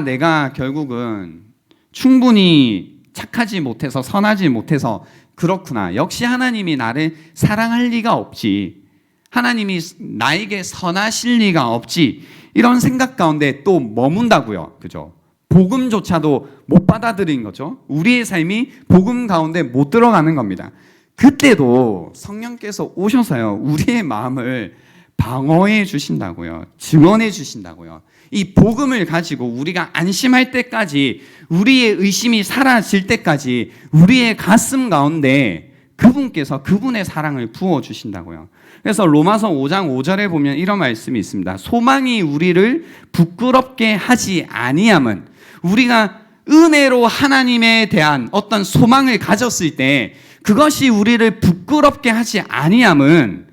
내가 결국은 충분히 착하지 못해서 선하지 못해서 그렇구나. 역시 하나님이 나를 사랑할 리가 없지. 하나님이 나에게 선하실 리가 없지. 이런 생각 가운데 또 머문다고요. 그죠? 복음조차도 못 받아들인 거죠. 우리의 삶이 복음 가운데 못 들어가는 겁니다. 그때도 성령께서 오셔서요. 우리의 마음을 방어해 주신다고요. 증언해 주신다고요. 이 복음을 가지고 우리가 안심할 때까지, 우리의 의심이 사라질 때까지 우리의 가슴 가운데 그분께서 그분의 사랑을 부어 주신다고요. 그래서 로마서 5장 5절에 보면 이런 말씀이 있습니다. 소망이 우리를 부끄럽게 하지 아니함은, 우리가 은혜로 하나님에 대한 어떤 소망을 가졌을 때 그것이 우리를 부끄럽게 하지 아니함은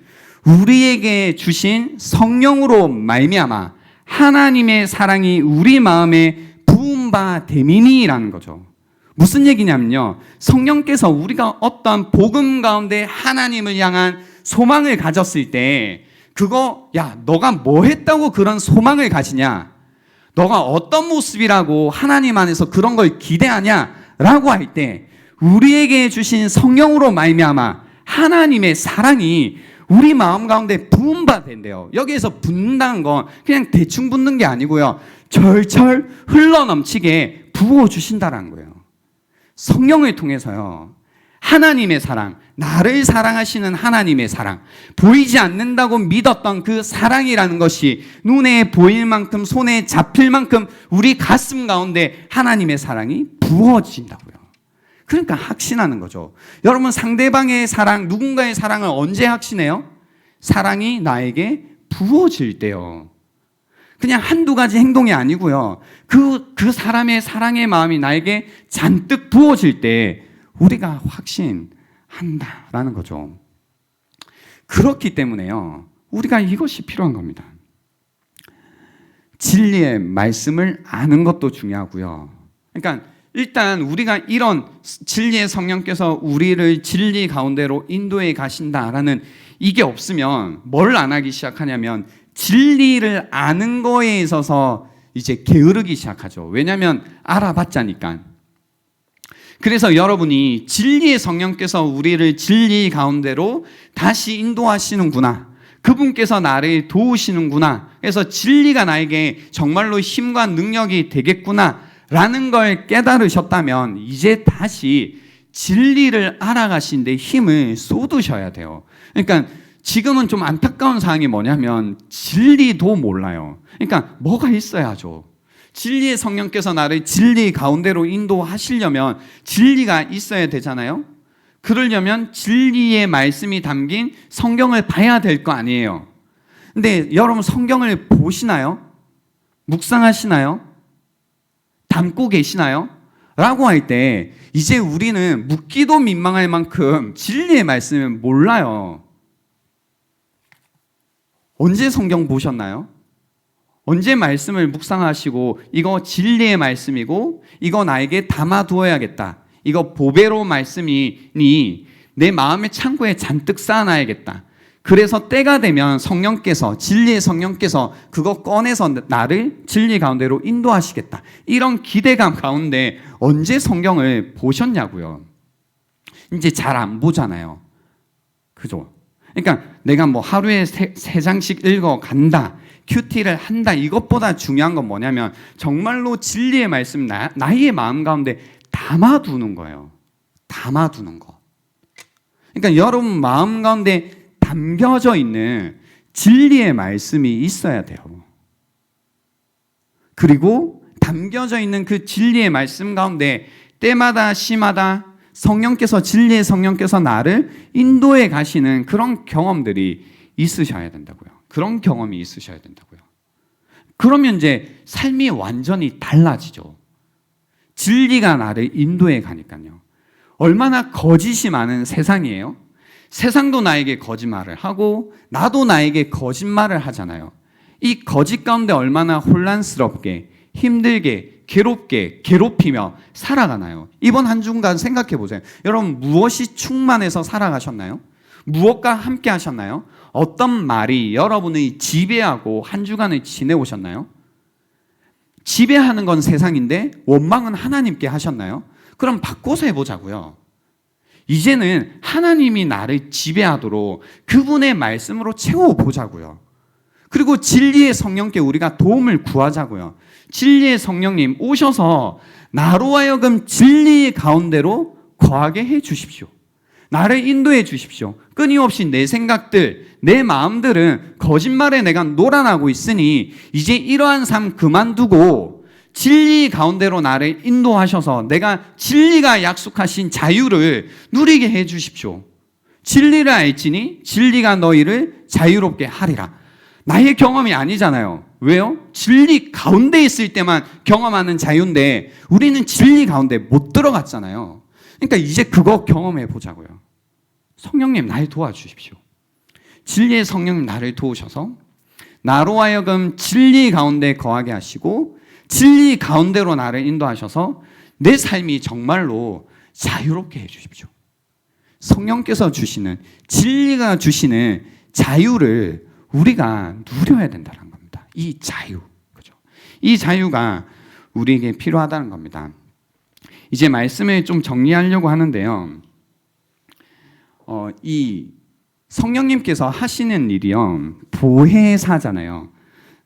우리에게 주신 성령으로 말미암아 하나님의 사랑이 우리 마음에 부은 바 됨이니라는 거죠. 무슨 얘기냐면요, 성령께서 우리가 어떤 복음 가운데 하나님을 향한 소망을 가졌을 때 그거 너가 뭐 했다고 그런 소망을 가지냐, 너가 어떤 모습이라고 하나님 안에서 그런 걸 기대하냐라고 할 때 우리에게 주신 성령으로 말미암아 하나님의 사랑이 우리 마음 가운데 부은 바 된대요. 여기에서 붓는다는 건 그냥 대충 붓는 게 아니고요, 절철 흘러넘치게 부어주신다는 거예요. 성령을 통해서요, 하나님의 사랑, 나를 사랑하시는 하나님의 사랑, 보이지 않는다고 믿었던 그 사랑이라는 것이 눈에 보일 만큼, 손에 잡힐 만큼 우리 가슴 가운데 하나님의 사랑이 부어진다고요. 그러니까 확신하는 거죠. 여러분, 상대방의 사랑, 누군가의 사랑을 언제 확신해요? 사랑이 나에게 부어질 때요. 그냥 한두 가지 행동이 아니고요, 그 사람의 사랑의 마음이 나에게 잔뜩 부어질 때 우리가 확신한다라는 거죠. 그렇기 때문에요, 우리가 이것이 필요한 겁니다. 진리의 말씀을 아는 것도 중요하고요. 그러니까 일단 우리가 이런 진리의 성령께서 우리를 진리 가운데로 인도해 가신다라는 이게 없으면 뭘 안 하기 시작하냐면 진리를 아는 거에 있어서 이제 게으르기 시작하죠. 왜냐하면 알아봤자니까. 그래서 여러분이 진리의 성령께서 우리를 진리 가운데로 다시 인도하시는구나. 그분께서 나를 도우시는구나. 그래서 진리가 나에게 정말로 힘과 능력이 되겠구나. 라는 걸 깨달으셨다면 이제 다시 진리를 알아가신데 힘을 쏟으셔야 돼요. 그러니까 지금은 좀 안타까운 상황이 뭐냐면 진리도 몰라요. 그러니까 뭐가 있어야죠. 진리의 성령께서 나를 진리 가운데로 인도하시려면 진리가 있어야 되잖아요. 그러려면 진리의 말씀이 담긴 성경을 봐야 될 거 아니에요. 근데 여러분 성경을 보시나요? 묵상하시나요? 담고 계시나요? 라고 할 때 이제 우리는 묻기도 민망할 만큼 진리의 말씀을 몰라요. 언제 성경 보셨나요? 언제 말씀을 묵상하시고 이거 진리의 말씀이고 이거 나에게 담아두어야겠다. 이거 보배로 말씀이니 내 마음의 창고에 잔뜩 쌓아놔야겠다. 그래서 때가 되면 성령께서 진리의 성령께서 그거 꺼내서 나를 진리 가운데로 인도하시겠다. 이런 기대감 가운데 언제 성경을 보셨냐고요. 이제 잘 안 보잖아요. 그죠? 그러니까 내가 뭐 하루에 세 장씩 읽어 간다. 큐티를 한다. 이것보다 중요한 건 뭐냐면 정말로 진리의 말씀 나의 마음 가운데 담아두는 거예요. 담아두는 거. 그러니까 여러분 마음 가운데 담겨져 있는 진리의 말씀이 있어야 돼요. 그리고 담겨져 있는 그 진리의 말씀 가운데 때마다 시마다 성령께서 진리의 성령께서 나를 인도해 가시는 그런 경험들이 있으셔야 된다고요. 그런 경험이 있으셔야 된다고요. 그러면 이제 삶이 완전히 달라지죠. 진리가 나를 인도해 가니까요. 얼마나 거짓이 많은 세상이에요. 세상도 나에게 거짓말을 하고 나도 나에게 거짓말을 하잖아요. 이 거짓 가운데 얼마나 혼란스럽게 힘들게 괴롭게 괴롭히며 살아가나요? 이번 한 주간 생각해 보세요. 여러분 무엇이 충만해서 살아가셨나요? 무엇과 함께 하셨나요? 어떤 말이 여러분의 지배하고 한 주간을 지내오셨나요? 지배하는 건 세상인데 원망은 하나님께 하셨나요? 그럼 바꿔서 해보자고요. 이제는 하나님이 나를 지배하도록 그분의 말씀으로 채워보자고요. 그리고 진리의 성령께 우리가 도움을 구하자고요. 진리의 성령님 오셔서 나로 하여금 진리 가운데로 거하게 해 주십시오. 나를 인도해 주십시오. 끊임없이 내 생각들, 내 마음들은 거짓말에 내가 놀아나고 있으니 이제 이러한 삶 그만두고 진리 가운데로 나를 인도하셔서 내가 진리가 약속하신 자유를 누리게 해 주십시오. 진리를 알지니 진리가 너희를 자유롭게 하리라. 나의 경험이 아니잖아요. 왜요? 진리 가운데 있을 때만 경험하는 자유인데 우리는 진리 가운데 못 들어갔잖아요. 그러니까 이제 그거 경험해 보자고요. 성령님 나를 도와주십시오. 진리의 성령님 나를 도우셔서 나로 하여금 진리 가운데 거하게 하시고 진리 가운데로 나를 인도하셔서 내 삶이 정말로 자유롭게 해 주십시오. 성령께서 주시는 진리가 주시는 자유를 우리가 누려야 된다는 겁니다. 이 자유, 그죠? 이 자유가 우리에게 필요하다는 겁니다. 이제 말씀을 좀 정리하려고 하는데요. 이 성령님께서 하시는 일이요, 보혜사잖아요.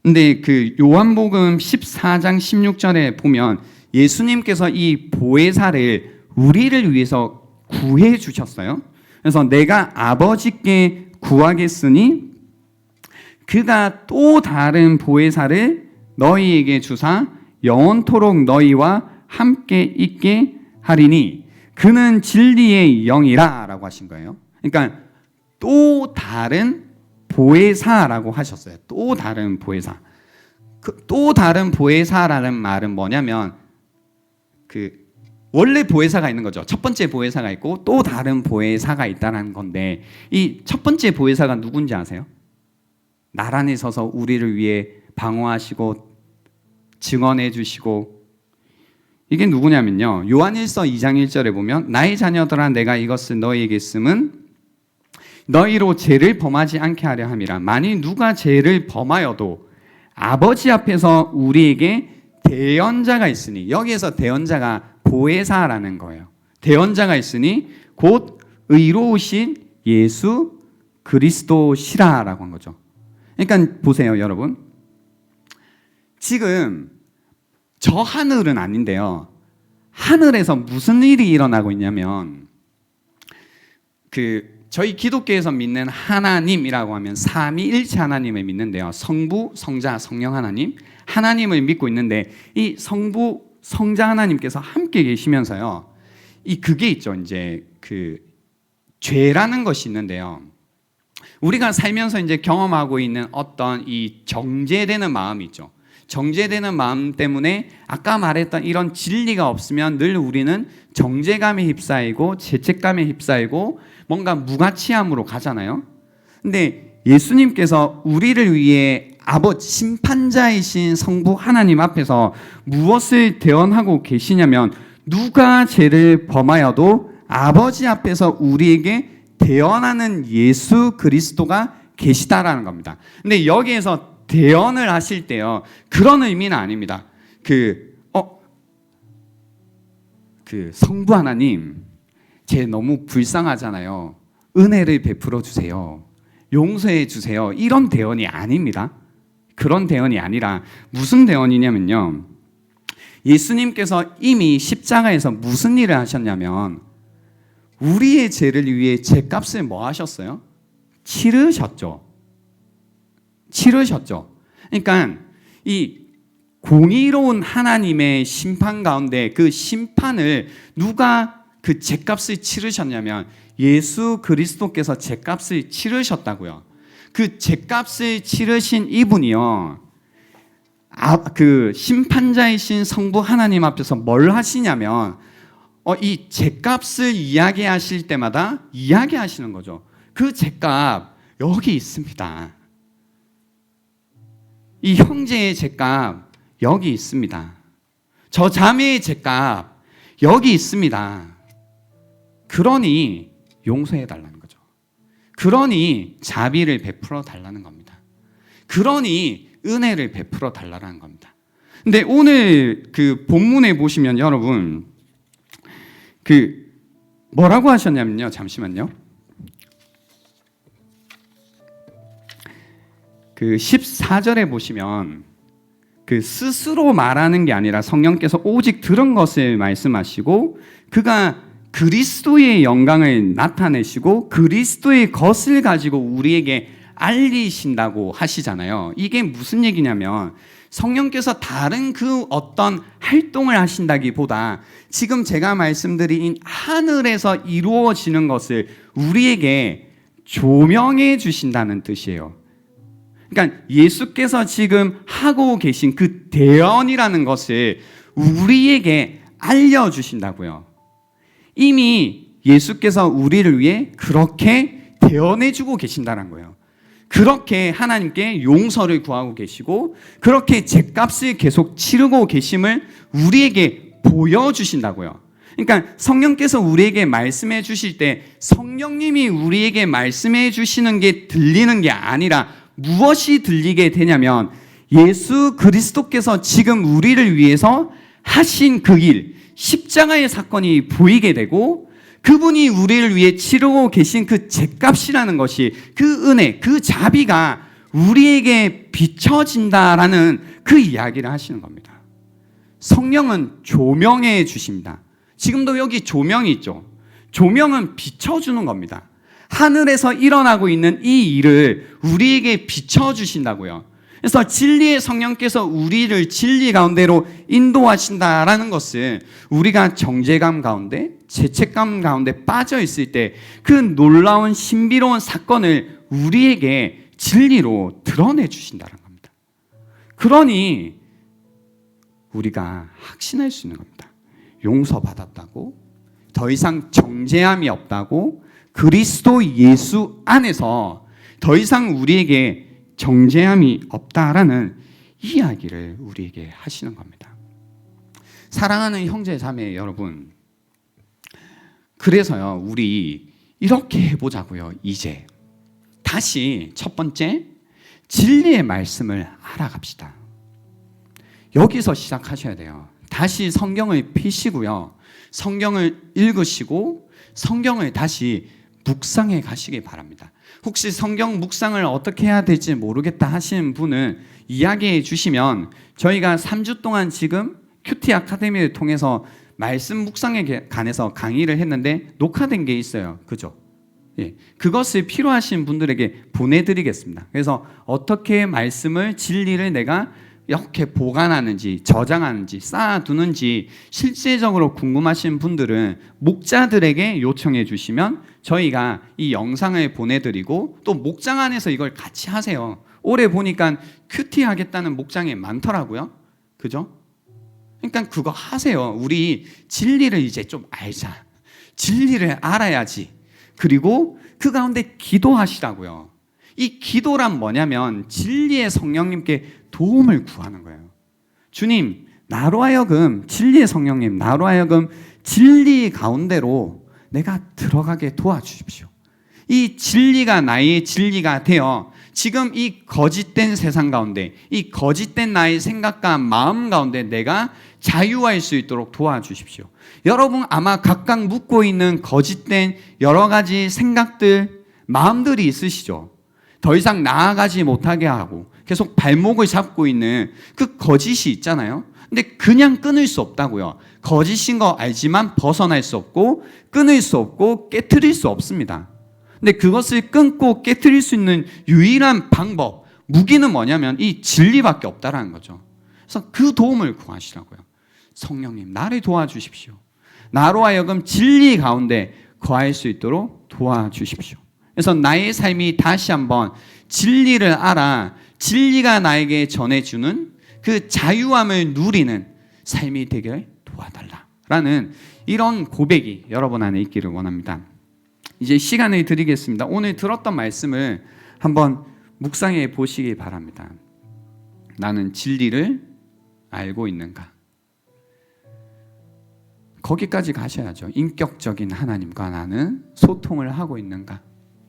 근데 그 요한복음 14장 16절에 보면 예수님께서 이 보혜사를 우리를 위해서 구해 주셨어요. 그래서 내가 아버지께 구하겠으니 그가 또 다른 보혜사를 너희에게 주사 영원토록 너희와 함께 있게 하리니 그는 진리의 영이라 라고 하신 거예요. 그러니까 또 다른 보혜사라고 하셨어요. 또 다른 보혜사. 또 다른 보혜사라는 말은 뭐냐면 원래 보혜사가 있는 거죠. 첫 번째 보혜사가 있고 또 다른 보혜사가 있다는 건데 이 첫 번째 보혜사가 누군지 아세요? 나란히 서서 우리를 위해 방어하시고 증언해 주시고 이게 누구냐면요, 요한일서 2장 1절에 보면 나의 자녀들아 내가 이것을 너희에게 쓰면 너희로 죄를 범하지 않게 하려 함이라. 만일 누가 죄를 범하여도 아버지 앞에서 우리에게 대언자가 있으니, 여기에서 대언자가 보혜사라는 거예요. 대언자가 있으니 곧 의로우신 예수 그리스도시라라고 한 거죠. 그러니까 보세요, 여러분. 지금 저 하늘은 아닌데요, 하늘에서 무슨 일이 일어나고 있냐면, 저희 기독교에서 믿는 하나님이라고 하면 삼위일체 하나님을 믿는데요, 성부, 성자, 성령 하나님을 믿고 있는데, 이 성부, 성자 하나님께서 함께 계시면서요, 그게 있죠. 이제 죄라는 것이 있는데요, 우리가 살면서 이제 경험하고 있는 어떤 이 정죄되는 마음이 있죠. 정죄되는 마음 때문에 아까 말했던 이런 진리가 없으면 늘 우리는 정죄감에 휩싸이고 죄책감에 휩싸이고 뭔가 무가치함으로 가잖아요. 근데 예수님께서 우리를 위해 아버지 심판자이신 성부 하나님 앞에서 무엇을 대언하고 계시냐면, 누가 죄를 범하여도 아버지 앞에서 우리에게 대언하는 예수 그리스도가 계시다라는 겁니다. 근데 여기에서 대언을 하실 때요, 그런 의미는 아닙니다. 성부 하나님, 쟤 너무 불쌍하잖아요. 은혜를 베풀어 주세요. 용서해 주세요. 이런 대언이 아닙니다. 그런 대언이 아니라 무슨 대언이냐면요, 예수님께서 이미 십자가에서 무슨 일을 하셨냐면, 우리의 죄를 위해 죄값을 뭐 하셨어요? 치르셨죠. 그러니까 이 공의로운 하나님의 심판 가운데 그 심판을 누가 그 죄값을 치르셨냐면 예수 그리스도께서 죄값을 치르셨다고요. 그 죄값을 치르신 이분이요, 그 심판자이신 성부 하나님 앞에서 뭘 하시냐면 이 죄값을 이야기하실 때마다 이야기하시는 거죠. 그 죄값 여기 있습니다. 이 형제의 죄값 여기 있습니다. 저 자매의 죄값 여기 있습니다. 그러니 용서해 달라는 거죠. 그러니 자비를 베풀어 달라는 겁니다. 그러니 은혜를 베풀어 달라는 겁니다. 근데 오늘 그 본문에 보시면 여러분, 뭐라고 하셨냐면요, 잠시만요. 14절에 보시면 스스로 말하는 게 아니라 성령께서 오직 들은 것을 말씀하시고 그가 그리스도의 영광을 나타내시고 그리스도의 것을 가지고 우리에게 알리신다고 하시잖아요. 이게 무슨 얘기냐면, 성령께서 다른 그 어떤 활동을 하신다기보다 지금 제가 말씀드린 하늘에서 이루어지는 것을 우리에게 조명해 주신다는 뜻이에요. 그러니까 예수께서 지금 하고 계신 그 대언이라는 것을 우리에게 알려주신다고요. 이미 예수께서 우리를 위해 그렇게 대언해주고 계신다는 거예요. 그렇게 하나님께 용서를 구하고 계시고 그렇게 죄값을 계속 치르고 계심을 우리에게 보여주신다고요. 그러니까 성령께서 우리에게 말씀해 주실 때 성령님이 우리에게 말씀해 주시는 게 들리는 게 아니라 무엇이 들리게 되냐면, 예수 그리스도께서 지금 우리를 위해서 하신 그 일, 십자가의 사건이 보이게 되고 그분이 우리를 위해 치르고 계신 그 죄값이라는 것이, 그 은혜, 그 자비가 우리에게 비춰진다라는 그 이야기를 하시는 겁니다. 성령은 조명해 주십니다. 지금도 여기 조명이 있죠. 조명은 비춰주는 겁니다. 하늘에서 일어나고 있는 이 일을 우리에게 비춰주신다고요. 그래서 진리의 성령께서 우리를 진리 가운데로 인도하신다라는 것은 우리가 정죄감 가운데, 죄책감 가운데 빠져 있을 때 그 놀라운 신비로운 사건을 우리에게 진리로 드러내 주신다는 겁니다. 그러니 우리가 확신할 수 있는 겁니다. 용서받았다고, 더 이상 정죄함이 없다고, 그리스도 예수 안에서 더 이상 우리에게 정죄함이 없다라는 이야기를 우리에게 하시는 겁니다. 사랑하는 형제 자매 여러분, 그래서요 우리 이렇게 해보자고요. 이제 다시 첫 번째 진리의 말씀을 알아갑시다. 여기서 시작하셔야 돼요. 다시 성경을 피시고요, 성경을 읽으시고 성경을 다시 묵상해 가시기 바랍니다. 혹시 성경 묵상을 어떻게 해야 될지 모르겠다 하시는 분은 이야기해 주시면 저희가 3주 동안 지금 큐티 아카데미를 통해서 말씀 묵상에 관해서 강의를 했는데 녹화된 게 있어요. 그죠? 예, 그것을 필요하신 분들에게 보내드리겠습니다. 그래서 어떻게 말씀을, 진리를 내가 이렇게 보관하는지, 저장하는지, 쌓아두는지 실제적으로 궁금하신 분들은 목자들에게 요청해 주시면 저희가 이 영상을 보내드리고, 또 목장 안에서 이걸 같이 하세요. 올해 보니까 큐티 하겠다는 목장이 많더라고요. 그죠? 그러니까 그거 하세요. 우리 진리를 이제 좀 알자. 진리를 알아야지. 그리고 그 가운데 기도하시라고요. 이 기도란 뭐냐면 진리의 성령님께 도움을 구하는 거예요. 주님, 나로 하여금, 진리의 성령님, 나로 하여금 진리 가운데로 내가 들어가게 도와주십시오. 이 진리가 나의 진리가 되어 지금 이 거짓된 세상 가운데, 이 거짓된 나의 생각과 마음 가운데 내가 자유할 수 있도록 도와주십시오. 여러분 아마 각각 묻고 있는 거짓된 여러 가지 생각들, 마음들이 있으시죠. 더 이상 나아가지 못하게 하고 계속 발목을 잡고 있는 그 거짓이 있잖아요. 근데 그냥 끊을 수 없다고요. 거짓인 거 알지만 벗어날 수 없고 끊을 수 없고 깨트릴 수 없습니다. 근데 그것을 끊고 깨트릴 수 있는 유일한 방법, 무기는 뭐냐면 이 진리밖에 없다라는 거죠. 그래서 그 도움을 구하시라고요. 성령님, 나를 도와주십시오. 나로 하여금 진리 가운데 거할 수 있도록 도와주십시오. 그래서 나의 삶이 다시 한번 진리를 알아 진리가 나에게 전해주는 그 자유함을 누리는 삶이 되길 도와달라라는 이런 고백이 여러분 안에 있기를 원합니다. 이제 시간을 드리겠습니다. 오늘 들었던 말씀을 한번 묵상해 보시기 바랍니다. 나는 진리를 알고 있는가? 거기까지 가셔야죠. 인격적인 하나님과 나는 소통을 하고 있는가?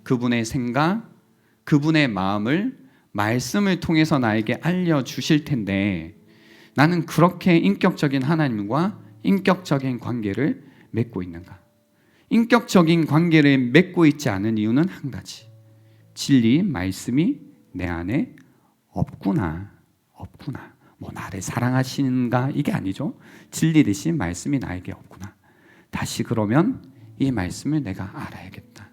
그분의 생각, 그분의 마음을 말씀을 통해서 나에게 알려주실 텐데 나는 그렇게 인격적인 하나님과 인격적인 관계를 맺고 있는가? 인격적인 관계를 맺고 있지 않은 이유는 한 가지. 진리, 말씀이 내 안에 없구나. 뭐 나를 사랑하시는가 이게 아니죠. 진리 대신 말씀이 나에게 없구나. 다시 그러면 이 말씀을 내가 알아야겠다.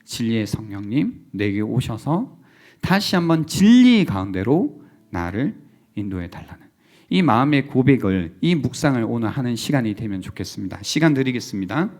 진리의 성령님 내게 오셔서 다시 한번 진리 가운데로 나를 인도해 달라는 이 마음의 고백을, 이 묵상을 오늘 하는 시간이 되면 좋겠습니다. 시간 드리겠습니다.